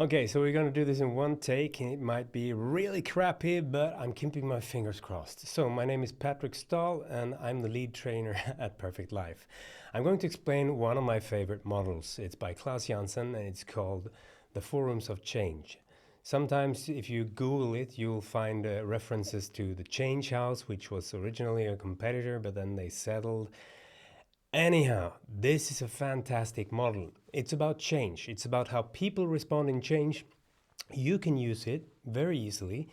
Okay, so we're gonna do this in one take. It might be really crappy, but I'm keeping my fingers crossed. So my name is Patrick Stahl, and I'm the lead trainer at Perfect Life. I'm going to explain one of my favorite models. It's by Klaus Janssen, and it's called the Four Rooms of Change. Sometimes, if you Google it, you'll find references to the Change House, which was originally a competitor, but then they settled. Anyhow, this is a fantastic model. It's about change. It's about how people respond in change. You can use it very easily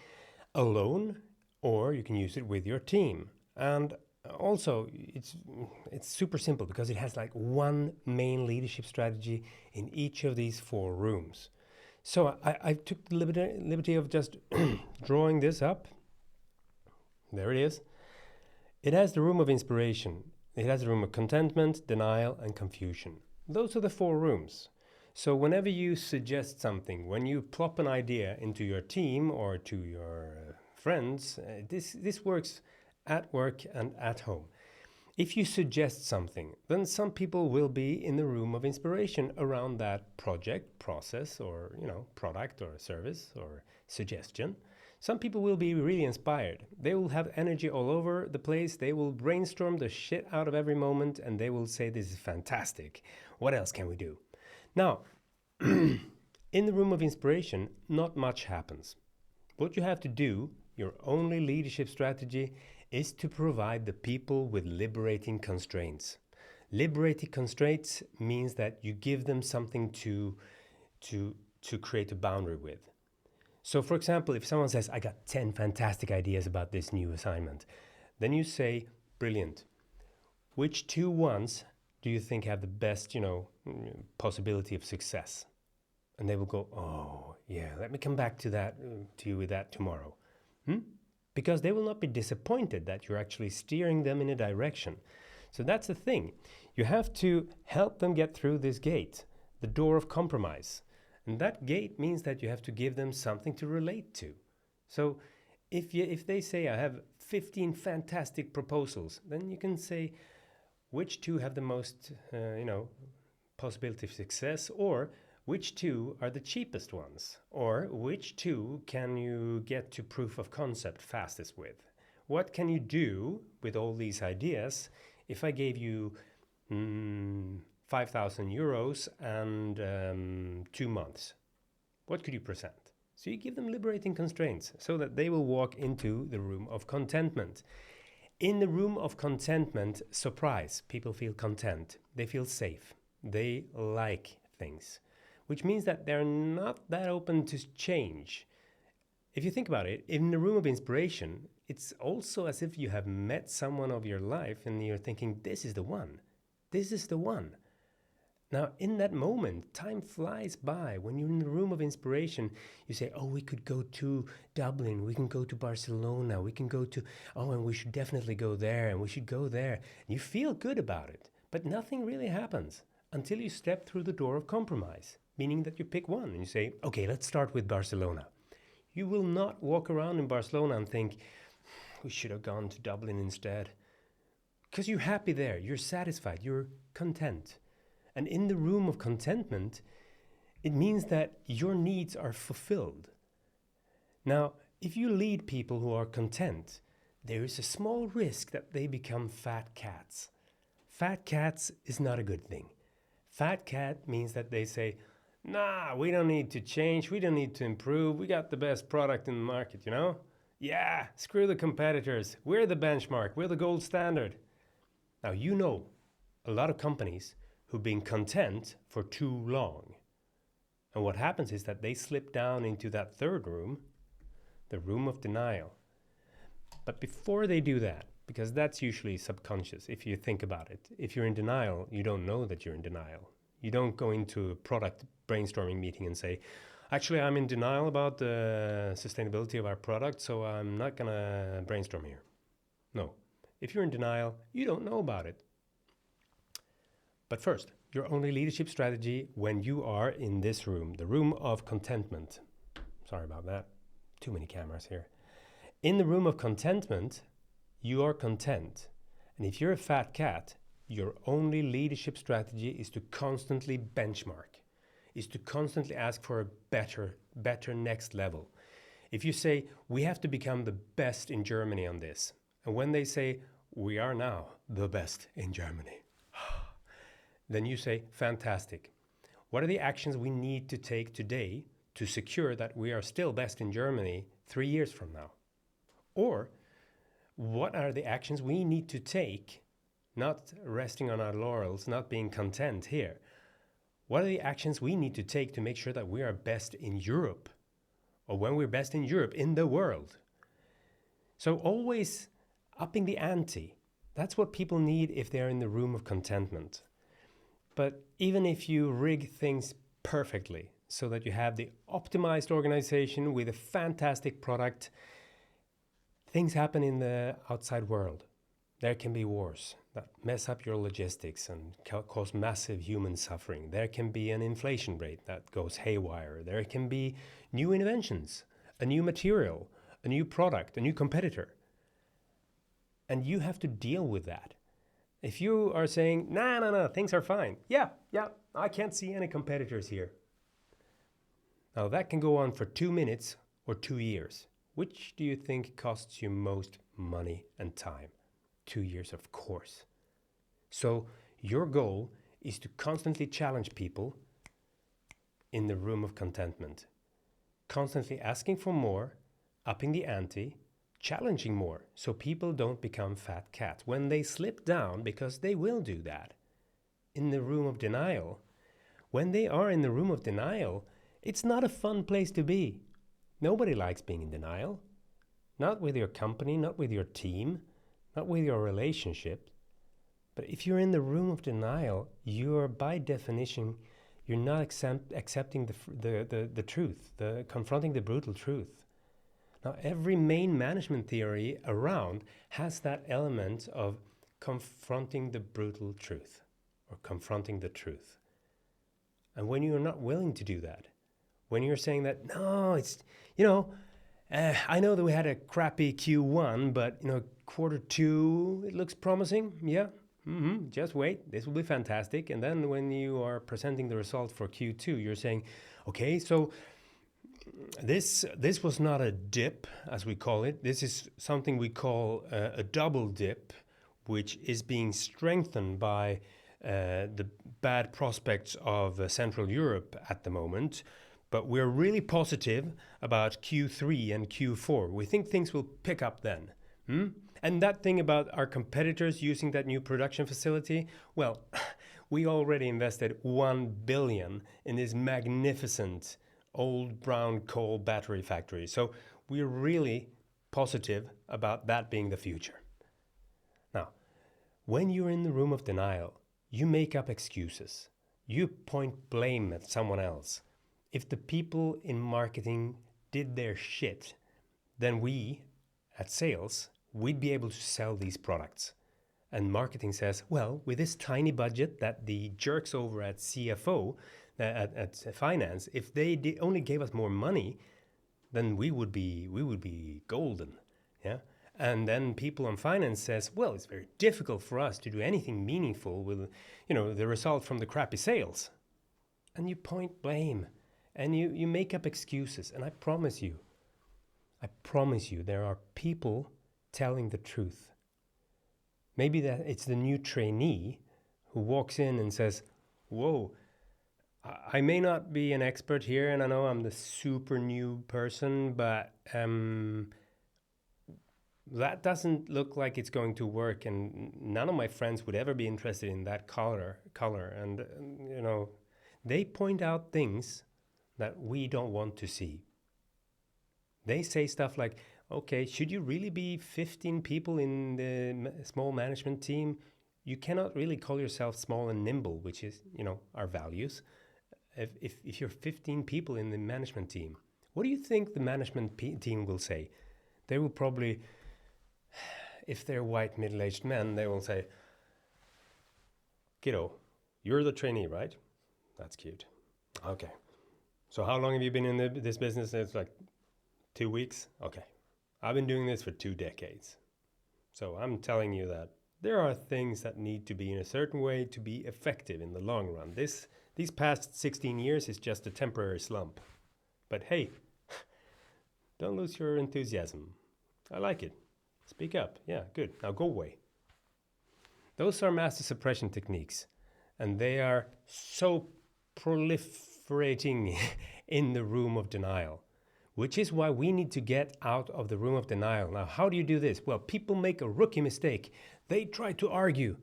alone, or you can use it with your team. And also, it's super simple because it has like one main leadership strategy in each of these four rooms. So I took the liberty of just drawing this up. There it is. It has the room of inspiration. It has a room of contentment, denial, and confusion. Those are the four rooms. So whenever you suggest something, when you plop an idea into your team or to your friends, this works at work and at home. If you suggest something, then some people will be in the room of inspiration around that project, process, or product or service or suggestion. Some people will be really inspired. They will have energy all over the place. They will brainstorm the shit out of every moment, and they will say, this is fantastic. What else can we do? Now, in the room of inspiration, not much happens. What you have to do, your only leadership strategy, is to provide the people with liberating constraints. Liberating constraints means that you give them something to create a boundary with. So for example, if someone says, I got 10 fantastic ideas about this new assignment, then you say, brilliant. Which two ones do you think have the best, possibility of success? And they will go, oh, yeah, let me come back to you with that tomorrow. Because they will not be disappointed that you're actually steering them in a direction. So that's the thing. You have to help them get through this gate, the door of compromise. And that gate means that you have to give them something to relate to. So if they say, I have 15 fantastic proposals, then you can say, which two have the most, possibility of success, or which two are the cheapest ones, or which two can you get to proof of concept fastest with? What can you do with all these ideas if I gave you 5,000 euros and 2 months? What could you present? So you give them liberating constraints so that they will walk into the room of contentment. In the room of contentment, surprise, people feel content. They feel safe. They like things, which means that they're not that open to change. If you think about it, in the room of inspiration, it's also as if you have met someone of your life and you're thinking, this is the one. This is the one. Now, in that moment, time flies by. When you're in the room of inspiration, you say, oh, we could go to Dublin, we can go to Barcelona, we can go to, and we should definitely go there, and we should go there. And you feel good about it, but nothing really happens until you step through the door of compromise, meaning that you pick one and you say, okay, let's start with Barcelona. You will not walk around in Barcelona and think, we should have gone to Dublin instead. Because you're happy there, you're satisfied, you're content. And in the room of contentment, it means that your needs are fulfilled. Now, if you lead people who are content, there is a small risk that they become fat cats. Fat cats is not a good thing. Fat cat means that they say, nah, we don't need to change, we don't need to improve, we got the best product in the market, Yeah, screw the competitors, we're the benchmark, we're the gold standard. Now, a lot of companies who've been content for too long. And what happens is that they slip down into that third room, the room of denial. But before they do that, because that's usually subconscious if you think about it, if you're in denial, you don't know that you're in denial. You don't go into a product brainstorming meeting and say, actually, I'm in denial about the sustainability of our product, so I'm not going to brainstorm here. No. If you're in denial, you don't know about it. But first, your only leadership strategy when you are in this room, the room of contentment. Sorry about that. Too many cameras here. In the room of contentment, you are content. And if you're a fat cat, your only leadership strategy is to constantly benchmark. is to constantly ask for a better next level. If you say, we have to become the best in Germany on this, and when they say, we are now the best in Germany, then you say, fantastic. What are the actions we need to take today to secure that we are still best in Germany 3 years from now? Or what are the actions we need to take, not resting on our laurels, not being content here? What are the actions we need to take to make sure that we are best in Europe? Or when we're best in Europe, in the world? So always upping the ante. That's what people need if they're in the room of contentment. But even if you rig things perfectly so that you have the optimized organization with a fantastic product, things happen in the outside world. There can be wars that mess up your logistics and cause massive human suffering. There can be an inflation rate that goes haywire. There can be new inventions, a new material, a new product, a new competitor. And you have to deal with that. If you are saying, no, things are fine. Yeah, I can't see any competitors here. Now that can go on for 2 minutes or 2 years. Which do you think costs you most money and time? 2 years, of course. So your goal is to constantly challenge people in the room of contentment. Constantly asking for more, upping the ante, challenging more, so people don't become fat cats when they slip down, because they will do that. In the room of denial. When they are in the room of denial, it's not a fun place to be. Nobody likes being in denial. Not with your company, not with your team, not with your relationship. But if you're in the room of denial, you're by definition, you're not accepting the truth, confronting the brutal truth. Now, every main management theory around has that element of confronting the brutal truth or confronting the truth. And when you're not willing to do that, when you're saying that, no, it's, I know that we had a crappy Q1, but, quarter two, it looks promising. Yeah, just wait. This will be fantastic. And then when you are presenting the result for Q2, you're saying, okay, so this was not a dip, as we call it. This is something we call a double dip, which is being strengthened by the bad prospects of Central Europe at the moment. But we're really positive about Q3 and Q4. We think things will pick up then. And that thing about our competitors using that new production facility, well, we already invested 1 billion in this magnificent old brown coal battery factory. So we're really positive about that being the future. Now, when you're in the room of denial, you make up excuses. You point blame at someone else. If the people in marketing did their shit, then we, at sales, we'd be able to sell these products. And marketing says, well, with this tiny budget that the jerks over at CFO, at finance, if they only gave us more money, then we would be golden. Yeah. And then people on finance says, well, it's very difficult for us to do anything meaningful with, the result from the crappy sales. And you point blame. And you make up excuses. And I promise you, there are people telling the truth. Maybe that it's the new trainee who walks in and says, whoa, I may not be an expert here, and I know I'm the super new person, but that doesn't look like it's going to work, and none of my friends would ever be interested in that color. And, they point out things that we don't want to see. They say stuff like, okay, should you really be 15 people in the small management team? You cannot really call yourself small and nimble, which is, our values. If you're 15 people in the management team, what do you think the management team will say? They will probably, if they're white middle-aged men, they will say, kiddo, you're the trainee, right? That's cute. Okay. So how long have you been in this business? It's like 2 weeks? Okay. I've been doing this for 2 decades. So I'm telling you that there are things that need to be in a certain way to be effective in the long run. This These past 16 years is just a temporary slump. But hey, don't lose your enthusiasm. I like it. Speak up. Yeah, good. Now go away. Those are master suppression techniques, and they are so proliferating in the room of denial, which is why we need to get out of the room of denial. Now, how do you do this? Well, people make a rookie mistake. They try to argue.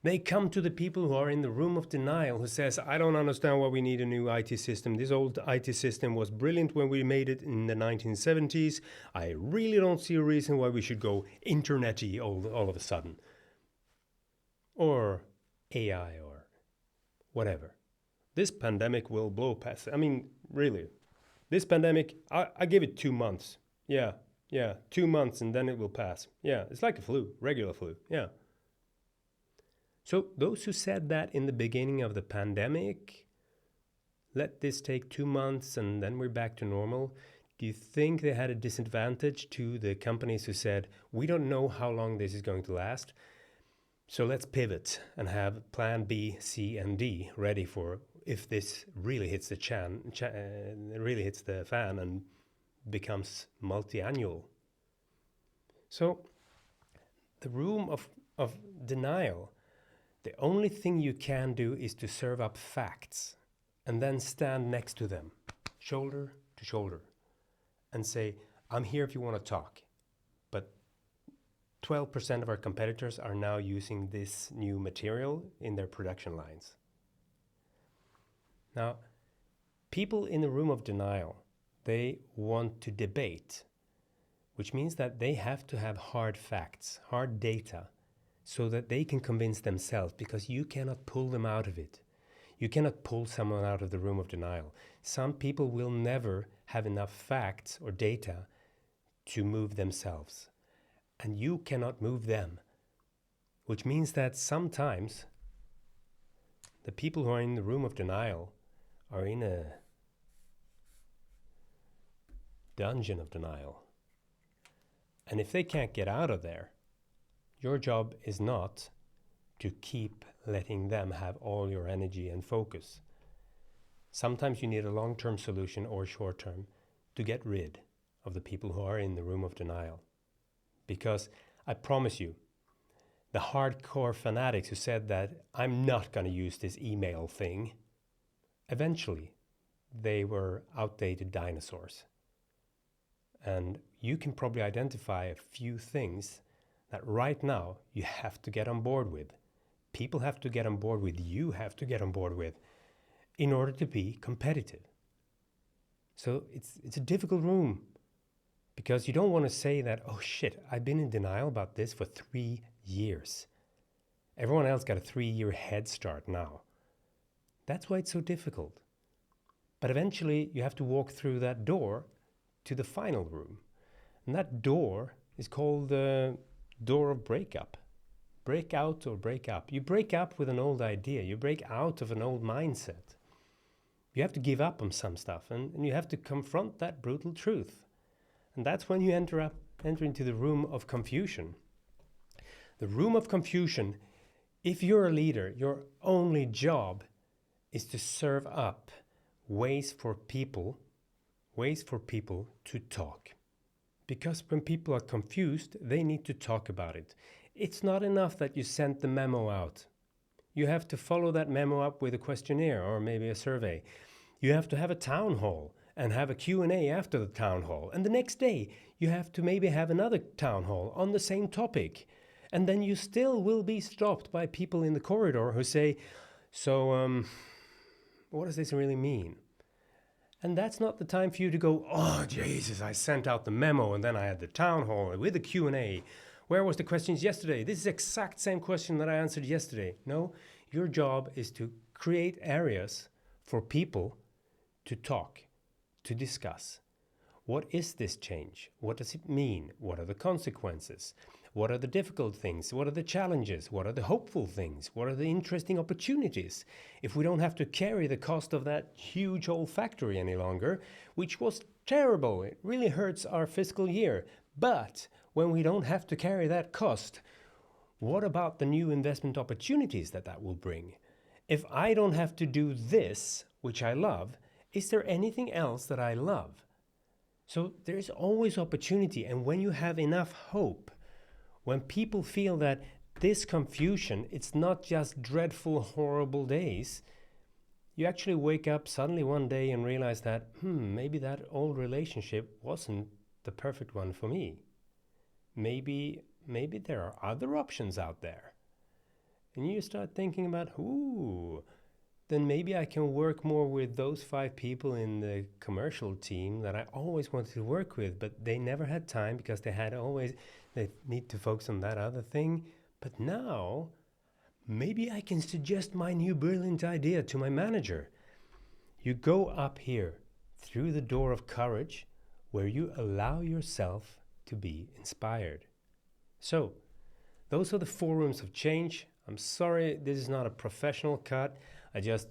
They come to the people who are in the room of denial who says, I don't understand why we need a new IT system. This old IT system was brilliant when we made it in the 1970s. I really don't see a reason why we should go internet-y all of a sudden. Or AI or whatever. This pandemic will blow past. I mean, really. This pandemic, I give it 2 months. Yeah, 2 months and then it will pass. Yeah, it's like a flu, regular flu. Yeah. So those who said that in the beginning of the pandemic, let this take 2 months and then we're back to normal, do you think they had a disadvantage to the companies who said, we don't know how long this is going to last, so let's pivot and have plan B, C, and D ready for if this really hits really hits the fan and becomes multi-annual? So the room of denial, the only thing you can do is to serve up facts and then stand next to them, shoulder to shoulder, and say, I'm here if you want to talk. But 12% of our competitors are now using this new material in their production lines. Now, people in the room of denial, they want to debate, which means that they have to have hard facts, hard data, so that they can convince themselves, because you cannot pull them out of it. You cannot pull someone out of the room of denial. Some people will never have enough facts or data to move themselves, and you cannot move them, which means that sometimes the people who are in the room of denial are in a dungeon of denial. And if they can't get out of there, your job is not to keep letting them have all your energy and focus. Sometimes you need a long-term solution or short-term to get rid of the people who are in the room of denial. Because I promise you, the hardcore fanatics who said that I'm not going to use this email thing, eventually they were outdated dinosaurs. And you can probably identify a few things that right now you have to get on board with. People have to get on board with, you have to get on board with, in order to be competitive. So it's a difficult room, because you don't want to say that, oh shit, I've been in denial about this for 3 years. Everyone else got a 3-year head start now. That's why it's so difficult. But eventually you have to walk through that door to the final room. And that door is called the door of breakup. Break out or break up. You break up with an old idea. You break out of an old mindset. You have to give up on some stuff, and you have to confront that brutal truth. And that's when you enter into the room of confusion. The room of confusion, if you're a leader, your only job is to serve up ways for people to talk. Because when people are confused, they need to talk about it. It's not enough that you sent the memo out. You have to follow that memo up with a questionnaire or maybe a survey. You have to have a town hall and have a Q&A after the town hall. And the next day, you have to maybe have another town hall on the same topic. And then you still will be stopped by people in the corridor who say, so, what does this really mean? And that's not the time for you to go, oh, Jesus, I sent out the memo and then I had the town hall with the Q&A. Where was the questions yesterday? This is the exact same question that I answered yesterday. No, your job is to create areas for people to talk, to discuss. What is this change? What does it mean? What are the consequences? What are the difficult things? What are the challenges? What are the hopeful things? What are the interesting opportunities? If we don't have to carry the cost of that huge old factory any longer, which was terrible, it really hurts our fiscal year. But when we don't have to carry that cost, what about the new investment opportunities that will bring? if I don't have to do this, which I love, is there anything else that I love? So there's always opportunity. And when you have enough hope, when people feel that this confusion, it's not just dreadful, horrible days, you actually wake up suddenly one day and realize that, maybe that old relationship wasn't the perfect one for me. Maybe there are other options out there. And you start thinking about, then maybe I can work more with those 5 people in the commercial team that I always wanted to work with, but they never had time because they need to focus on that other thing. But now, maybe I can suggest my new brilliant idea to my manager. You go up here through the door of courage where you allow yourself to be inspired. So, those are the 4 rooms of change. I'm sorry, this is not a professional cut. I just,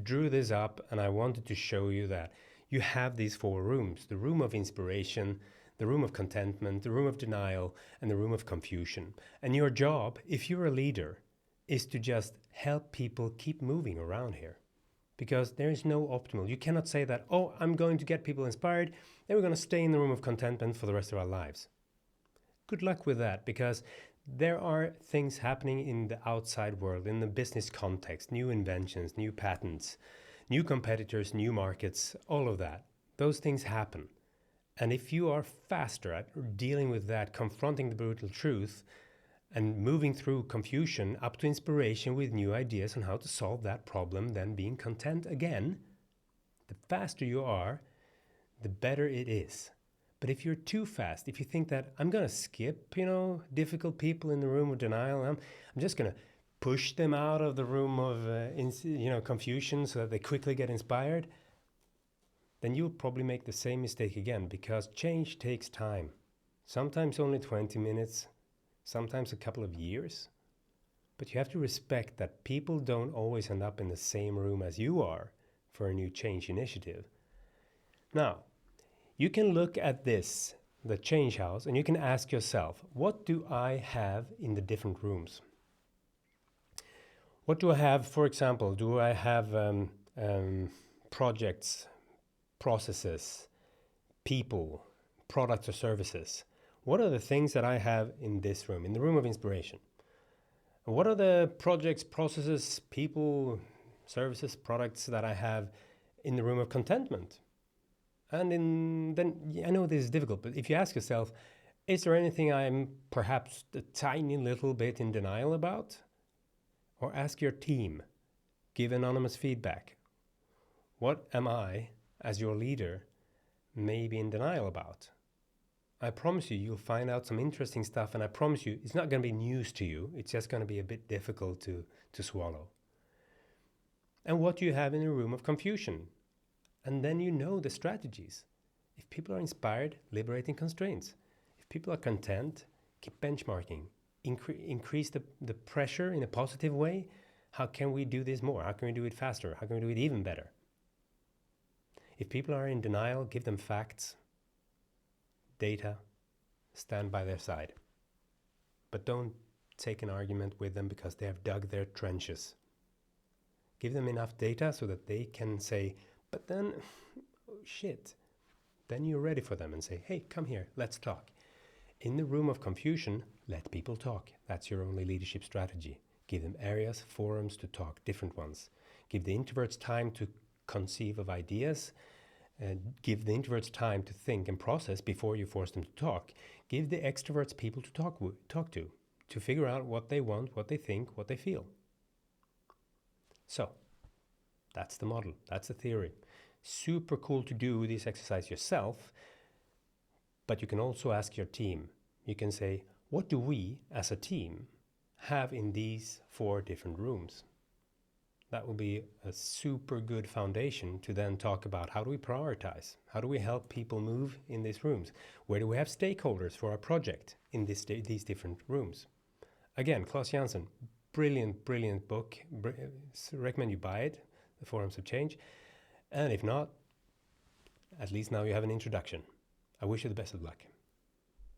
drew this up and I wanted to show you that you have these 4 rooms: the room of inspiration, the room of contentment, the room of denial, and the room of confusion. And your job, if you're a leader, is to just help people keep moving around here. Because there is no optimal. You cannot say that, I'm going to get people inspired, then we're going to stay in the room of contentment for the rest of our lives. Good luck with that, because there are things happening in the outside world, in the business context, new inventions, new patents, new competitors, new markets, all of that. Those things happen. And if you are faster at dealing with that, confronting the brutal truth, and moving through confusion up to inspiration with new ideas on how to solve that problem, then being content again, the faster you are, the better it is. But if you're too fast, if you think that I'm going to skip, difficult people in the room of denial, I'm just going to push them out of the room of confusion so that they quickly get inspired, then you'll probably make the same mistake again, because change takes time. Sometimes only 20 minutes, sometimes a couple of years. But you have to respect that people don't always end up in the same room as you are for a new change initiative. Now, you can look at this, the change house, and you can ask yourself, what do I have in the different rooms? What do I have, for example? Do I have projects, processes, people, products or services? What are the things that I have in this room, in the room of inspiration? And what are the projects, processes, people, services, products that I have in the room of contentment? And then I know this is difficult, but if you ask yourself, is there anything I'm perhaps a tiny little bit in denial about? Or ask your team, give anonymous feedback. What am I, as your leader, maybe in denial about? I promise you, you'll find out some interesting stuff, and I promise you, it's not going to be news to you. It's just going to be a bit difficult to swallow. And what do you have in a room of confusion? And then you know the strategies. If people are inspired, liberating constraints. If people are content, keep benchmarking. Increase the pressure in a positive way. How can we do this more? How can we do it faster? How can we do it even better? If people are in denial, give them facts, data, stand by their side. But don't take an argument with them because they have dug their trenches. Give them enough data so that they can say, but then, then you're ready for them and say, hey, come here, let's talk. In the room of confusion, let people talk. That's your only leadership strategy. Give them areas, forums to talk, different ones. Give the introverts time to conceive of ideas. Give the introverts time to think and process before you force them to talk. Give the extroverts people to talk to figure out what they want, what they think, what they feel. So, that's the model, that's the theory. Super cool to do this exercise yourself, but you can also ask your team. You can say, what do we as a team have in these 4 different rooms? That will be a super good foundation to then talk about how do we prioritize? How do we help people move in these rooms? Where do we have stakeholders for our project in these different rooms? Again, Claus Jansen, brilliant book. Recommend you buy it, The Forums of Change. And if not, at least now you have an introduction. I wish you the best of luck.